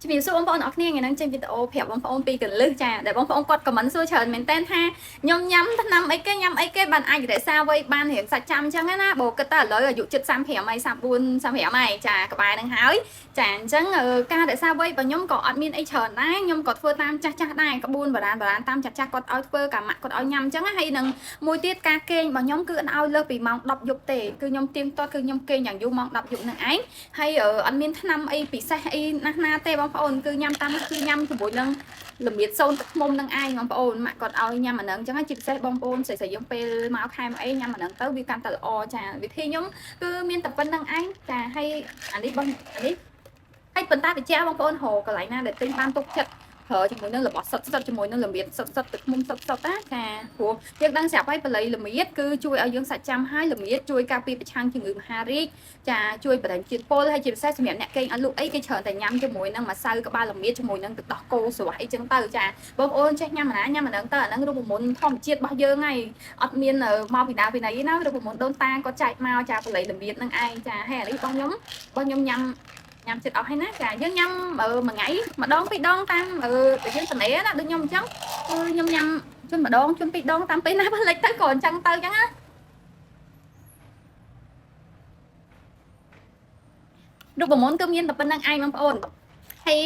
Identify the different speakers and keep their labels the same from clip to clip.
Speaker 1: ជំរាបសួរបងប្អូនអរគ្នាថ្ងៃនេះចេញវីដេអូប្រាប់បងប្អូនពីកលឹះចាដែលបងប្អូនគាត់ខមមិនសួរច្រើនមែនតើថាខ្ញុំញ៉ាំថ្នាំអីគេញ៉ាំអីគេបានអាចរក្សាវ័យបានរៀងសាច់ចាំអញ្ចឹងណាបើគិតតែឥឡូវអាយុជិត35ហើយ34 35ហើយចាក្បែរនឹងហើយចាអញ្ចឹងការរក្សាវ័យរបស់ខ្ញុំក៏អត់មានអីច្រើនដែរខ្ញុំក៏ធ្វើតាមចាស់ដែរក្បួនបុរាណតាមចាស់គាត់ឲ្យធ្វើកាម៉ាក់គាត់ឲ្យញ៉ាំអញ្ចឹងហើយនឹងមួយទៀតការគេងរបស់ខ្ញុំគឺអត់ឲ្យលើសពីម៉ោង10យប់ទេគឺខ្ញុំទៀងទាត់គឺខ្ញុំគេងយ៉ាងយូរម៉ោង10យប់នឹងឯងហើយអត់មានថ្នាំអីពិសេសអីណាទេបងប្អូនគឺញ៉ាំតាមគឺញ៉ាំជាមួយនឹងល្មៀតសូនទឹកឃ្មុំនឹងឯងបងប្អូនម៉ាក់គាត់ឲ្យញ៉ាំអាហ្នឹងអញ្ចឹងជាពិសេសបងប្អូនស្រីយើងពេលមកខែមកអីញ៉ាំអាហ្នឹងទៅវាកាន់តែល្អចាវិធីខ្ញុំគឺមានតែប៉ុណ្្នឹងឯងចាហើយអានេះបងអានេះហើយប៉ុន្តែបច្ចៈបងប្អូនរកកន្លែងណាដែលទិញបានទុកចិត្តប្រើជាមួយនឹងរបស់សុទ្ធជាមួយនឹងល្មៀតសុទ្ធទឹកឃ្មុំសុទ្ធណាចាព្រោះយើងដឹងស្រាប់ហើយបល័យល្មៀតគឺជួយឲ្យយើងសាច់ចាំហើយល្មៀតជួយការពារប្រឆាំងជំងឺមហារីកចាជួយបរិញ្ញាជាតិពុលហើយជាពិសេសសម្រាប់អ្នកគេងអត់លក់អីគេច្រើនតែញ៉ាំជាមួយនឹងម្សៅក្បាលល្មៀតជាមួយនឹងទឹកដោះគោស្រស់អីចឹងទៅចាបងប្អូនចេះញ៉ាំអាណាញ៉ាំអាហ្នឹងទៅអាហ្នឹងរូបមន្តធម្មជាតិរបស់យើងហើយអត់មានមកពីណាពីណីណារូបមន្តដូនតាគាត់ចែកមកចាបល័យល្មៀតហ្នឹងឯងចាហើយអានេះបងខ្ញុំញ៉ាំចិត្តអស់ហើយណាចាយើងញ៉ាំមួយថ្ងៃម្ដងពីរដងតាមតែយើងសនេណាដូចខ្ញុំអញ្ចឹងគឺខ្ញុំញ៉ាំជន់ម្ដងជន់ពីរដងតាមពេលណាផ្លេចទៅក៏អញ្ចឹងទៅអញ្ចឹងណារូបមន្តគឺមានតែប៉ុណ្្នឹងឯងបងប្អូនហើយ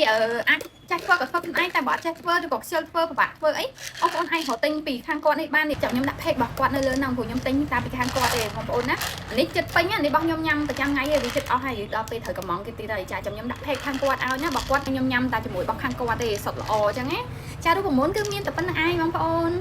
Speaker 1: អាចចេះធ្វើក៏ធ្វើខ្លួនឯងតែបើអត់ចេះធ្វើឬក៏ខ្ជិលធ្វើពិបាកធ្វើអីបងប្អូនឯងរកទិញពីខាងគាត់នេះបាននេះចាំខ្ញុំដាក់ page របស់គាត់នៅលើហ្នឹងព្រោះខ្ញុំទិញតាមពីខាងគាត់ទេបងប្អូនណានេះចិត្តពេញនេះរបស់ខ្ញុំញ៉ាំប្រចាំថ្ងៃវាចិត្តអស់ហើយដល់ពេលត្រូវកំងគេទៀតហើយចាចាំខ្ញុំដាក់ page ខាងគាត់ឲ្យណាបើគាត់ខ្ញុំញ៉ាំតែជាមួយរបស់ខាងគាត់ទេសុទ្ធល្អអញ្ចឹងណាចារូបមន្តគឺមានតែប៉ុណ្្នឹងឯងបងប្អូន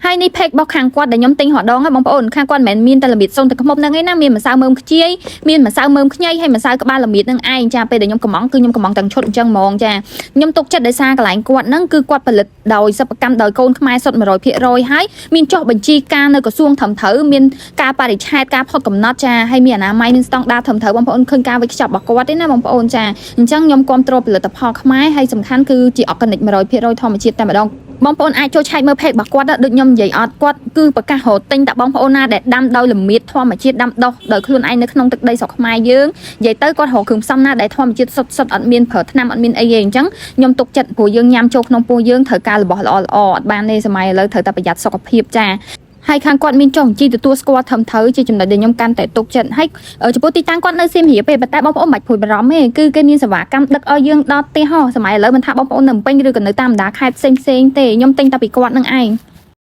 Speaker 1: ហើយនេះ page របស់ខាងគាត់ដែលខ្ញុំទិញរដងហ្នឹងបងប្អូនខាងគាត់មិនមែនមានតែល្មៀតសូនទឹកឃ្មុំហ្នឹងឯណាមានម្សៅមើមខ្ជាយមានម្សៅមើមខ្ញីហើយម្សៅក្បាលល្មៀតហ្នឹងឯងចាពេលដែលខ្ញុំកំងគឺខ្ញុំកំងទាំងឈុតអញ្ចឹងហ្មងចាខ្ញុំទុកចិត្តដោយសារកន្លែងគាត់ហ្នឹងគឺគាត់ផលិតដោយសិប្បកម្មដោយកូនខ្មែរសុទ្ធ 100%ហើយមានចុះបញ្ជីការនៅក្រសួងត្រឹមត្រូវមានការបរិច្ឆេទការផុតកំណត់ចាហើយមានអនាម័យមានស្តង់ដារត្រឹមត្រូវបងប្អូនឃើញការវេចខ្ចប់របស់គាត់ទេណាបងប្អូនចាអញ្ចឹងខ្ញុំគ្រប់គ្រងផលិតផលខ្មែរហើយសំខាន់គឺជា organic 100% ធម្មជាតិតែម្ដងបងប្អូនអាចចូលឆែកមើល page របស់គាត់ដូចខ្ញុំនិយាយអត់គាត់គឺប្រកាសរកទិញតែបងប្អូនណាដែលដាំដោយល្មៀតធម្មជាតិដាំដុះដោយខ្លួនឯងនៅក្នុងទឹកដីស្រុកខ្មែរយើងនិយាយទៅគាត់រកគ្រឿងផ្សំណាដែលធម្មជាតិសុទ្ធអត់មានប្រើថ្នាំអត់មានអីទេអញ្ចឹងខ្ញុំទុកចិត្តព្រោះយើងញ៉ាំចូលក្នុងពោះយើងត្រូវការរបស់ល្អអត់បានទេសម័យឥឡូវត្រូវតែប្រយ័ត្នសុខភាពចាហើយខាងគាត់មានចុះបញ្ជីទទួលស្គាល់ត្រឹមត្រូវជាចំណុចដែលខ្ញុំកាន់តែទុកចិត្តហើយចំពោះទីតាំងគាត់នៅសៀមរាបទេប៉ុន្តែបងប្អូនមិនបាច់ព្រួយបារម្ភទេគឺគេមានសេវាកម្មដឹកឲ្យយើងដល់ផ្ទះហោះសម័យឥឡូវមិនថាបងប្អូននៅភ្នំពេញឬក៏នៅតាមបណ្ដាខេត្តផ្សេងទេខ្ញុំទិញតែពីគាត់នឹងឯង